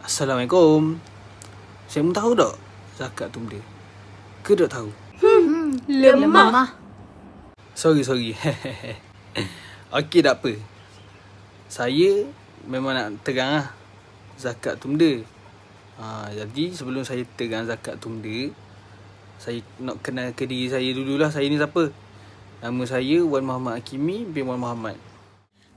Assalamualaikum. Saya mau tahu tak zakat tu benda? Ke tak tahu? Lemah. Sorry. Okey, tak apa. Saya memang nak terang lah zakat tu benda. Jadi sebelum saya terang zakat tu benda, saya nak kenal ke diri saya dululah. Saya ni siapa? Nama saya Wan Muhammad Hakimi bin Wan Muhammad.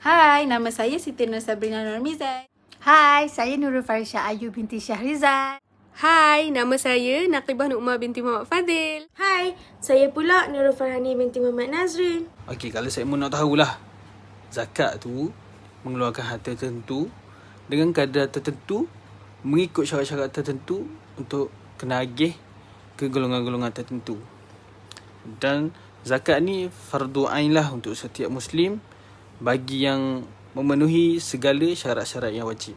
Hai, nama saya Siti Nur Sabrina Nurmizan. Hai, saya Nurul Farisha Ayu binti Syahrizal. Hai, nama saya Naqibah Nukmah binti Muhammad Fadil. Hai, saya pula Nurul Farhani binti Muhammad Nazrin. Okey, kalau saya mau nak tahulah, zakat tu mengeluarkan harta tertentu dengan kadar tertentu, mengikut syarat-syarat tertentu untuk kena agih ke golongan-golongan tertentu. Dan zakat ni fardu ain lah untuk setiap Muslim bagi yang memenuhi segala syarat-syarat yang wajib.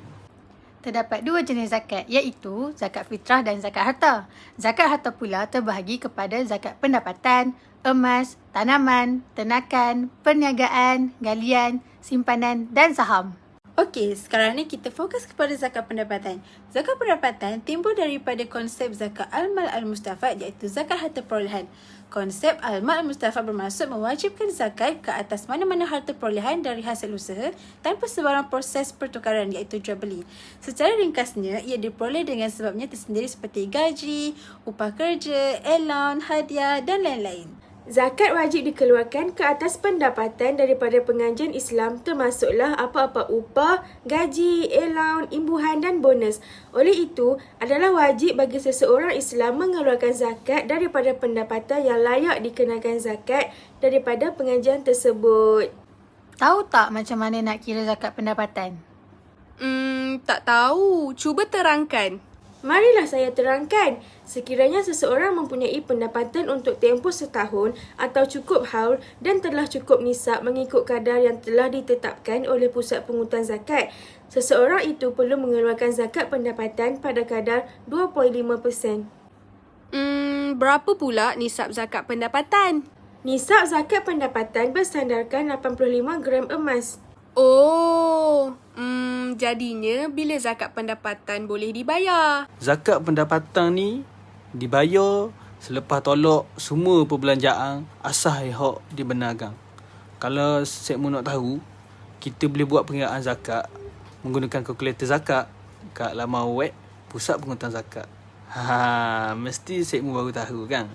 Terdapat dua jenis zakat, iaitu zakat fitrah dan zakat harta. Zakat harta pula terbahagi kepada zakat pendapatan, emas, tanaman, ternakan, perniagaan, galian, simpanan dan saham. Okey, sekarang ni kita fokus kepada zakat pendapatan. Zakat pendapatan timbul daripada konsep zakat al-mal al-mustafad, iaitu zakat harta perolehan. Konsep al-mal al-mustafad bermaksud mewajibkan zakat ke atas mana-mana harta perolehan dari hasil usaha tanpa sebarang proses pertukaran, iaitu jual beli. Secara ringkasnya, ia diperoleh dengan sebabnya tersendiri seperti gaji, upah kerja, allowance, hadiah dan lain-lain. Zakat wajib dikeluarkan ke atas pendapatan daripada pengajian Islam, termasuklah apa-apa upah, gaji, allowance, imbuhan dan bonus. Oleh itu, adalah wajib bagi seseorang Islam mengeluarkan zakat daripada pendapatan yang layak dikenakan zakat daripada pengajian tersebut. Tahu tak macam mana nak kira zakat pendapatan? Tak tahu. Cuba terangkan. Marilah saya terangkan. Sekiranya seseorang mempunyai pendapatan untuk tempoh setahun atau cukup haul dan telah cukup nisab mengikut kadar yang telah ditetapkan oleh Pusat Pungutan Zakat, seseorang itu perlu mengeluarkan zakat pendapatan pada kadar 2.5%. Berapa pula nisab zakat pendapatan? Nisab zakat pendapatan bersandarkan 85 gram emas. Jadinya bila zakat pendapatan boleh dibayar? Zakat pendapatan ni dibayar selepas tolak semua perbelanjaan asal hak dibenarkan. Kalau saya mau nak tahu, kita boleh buat pengiraan zakat menggunakan kalkulator zakat kat laman web Pusat Pungutan Zakat. Mesti saya baru tahu kan?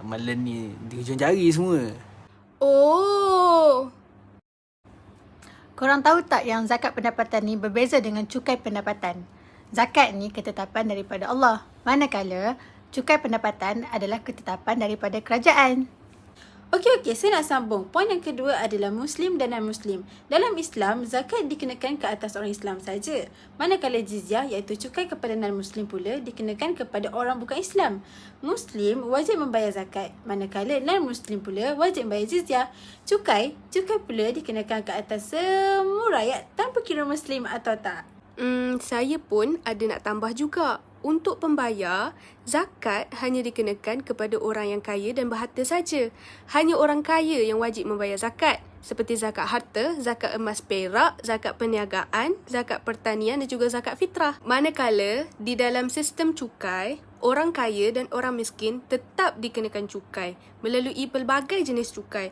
Amalan ni di hujung jari semua. Korang tahu tak yang zakat pendapatan ni berbeza dengan cukai pendapatan? Zakat ni ketetapan daripada Allah, manakala cukai pendapatan adalah ketetapan daripada kerajaan. Okey, saya nak sambung. Poin yang kedua adalah Muslim dan non-Muslim. Dalam Islam, zakat dikenakan ke atas orang Islam saja. Manakala jizyah, iaitu cukai kepada non-Muslim pula, dikenakan kepada orang bukan Islam. Muslim wajib membayar zakat, manakala non-Muslim pula wajib membayar jizyah. Cukai pula dikenakan ke atas semua rakyat tanpa kira Muslim atau tak. Saya pun ada nak tambah juga. Untuk pembayar, zakat hanya dikenakan kepada orang yang kaya dan berharta saja. Hanya orang kaya yang wajib membayar zakat, seperti zakat harta, zakat emas perak, zakat perniagaan, zakat pertanian dan juga zakat fitrah. Manakala di dalam sistem cukai, orang kaya dan orang miskin tetap dikenakan cukai melalui pelbagai jenis cukai.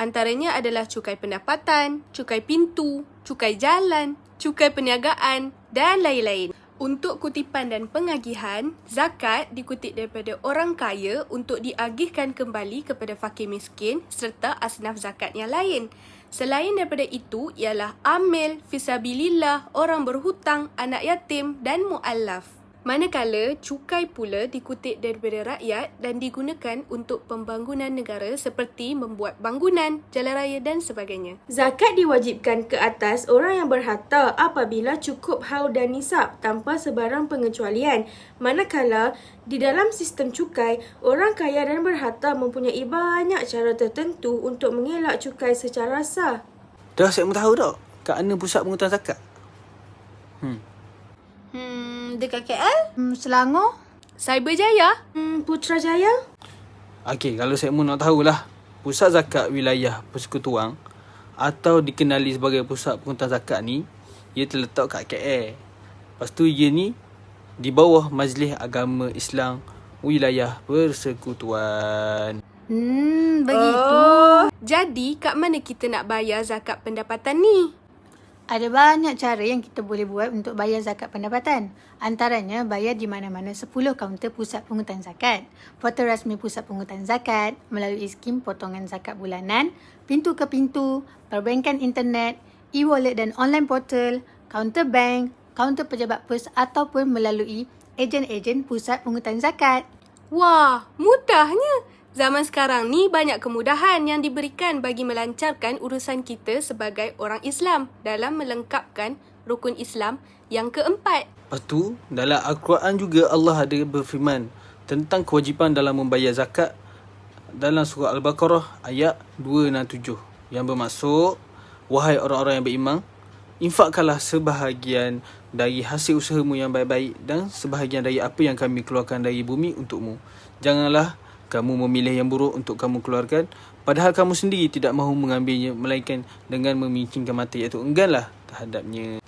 Antaranya adalah cukai pendapatan, cukai pintu, cukai jalan, cukai perniagaan dan lain-lain. Untuk kutipan dan pengagihan, zakat dikutip daripada orang kaya untuk diagihkan kembali kepada fakir miskin serta asnaf zakat yang lain. Selain daripada itu ialah amil, fisabilillah, orang berhutang, anak yatim dan mu'allaf. Manakala cukai pula dikutip daripada rakyat dan digunakan untuk pembangunan negara seperti membuat bangunan, jalan raya dan sebagainya. Zakat diwajibkan ke atas orang yang berharta apabila cukup haul dan nisab tanpa sebarang pengecualian. Manakala di dalam sistem cukai, orang kaya dan berharta mempunyai banyak cara tertentu untuk mengelak cukai secara sah. Dah saya mau tahu tak kat mana Pusat Pungutan Zakat? Dekat KL? Selangor? Cyberjaya? Putrajaya? Okey, kalau saya mau nak tahulah, Pusat Zakat Wilayah Persekutuan atau dikenali sebagai Pusat Pungutan Zakat ni, ia terletak kat KL. Lepas tu ia ni di bawah Majlis Agama Islam Wilayah Persekutuan. Begitu. Jadi, kat mana kita nak bayar zakat pendapatan ni? Ada banyak cara yang kita boleh buat untuk bayar zakat pendapatan. Antaranya, bayar di mana-mana 10 kaunter pusat pungutan zakat, portal rasmi pusat pungutan zakat, melalui skim potongan zakat bulanan, pintu ke pintu, perbankan internet, e-wallet dan online portal, kaunter bank, kaunter pejabat pos ataupun melalui ejen-ejen pusat pungutan zakat. Wah, mudahnya! Zaman sekarang ni banyak kemudahan yang diberikan bagi melancarkan urusan kita sebagai orang Islam dalam melengkapkan rukun Islam yang keempat. Lepas tu, dalam Al-Quran juga Allah ada berfirman tentang kewajipan dalam membayar zakat dalam surah Al-Baqarah ayat 2 dan 7 yang bermaksud, wahai orang-orang yang beriman, infakkanlah sebahagian dari hasil usahamu yang baik-baik dan sebahagian dari apa yang kami keluarkan dari bumi untukmu. Janganlah kamu memilih yang buruk untuk kamu keluarkan, padahal kamu sendiri tidak mahu mengambilnya, melainkan dengan memicingkan mata, iaitu engganlah terhadapnya.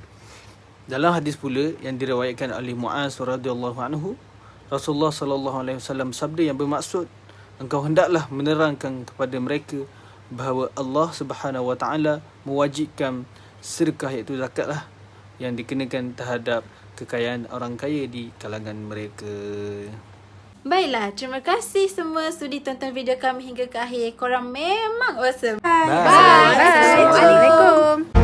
Dalam hadis pula yang diriwayatkan oleh Muaz radhiyallahu anhu, Rasulullah sallallahu alaihi wasallam sabda yang bermaksud, engkau hendaklah menerangkan kepada mereka bahawa Allah Subhanahu wa taala mewajibkan sedekah, iaitu zakatlah, yang dikenakan terhadap kekayaan orang kaya di kalangan mereka. Baiklah, terima kasih semua sudi tonton video kami hingga ke akhir. Korang memang awesome. Bye. Assalamualaikum.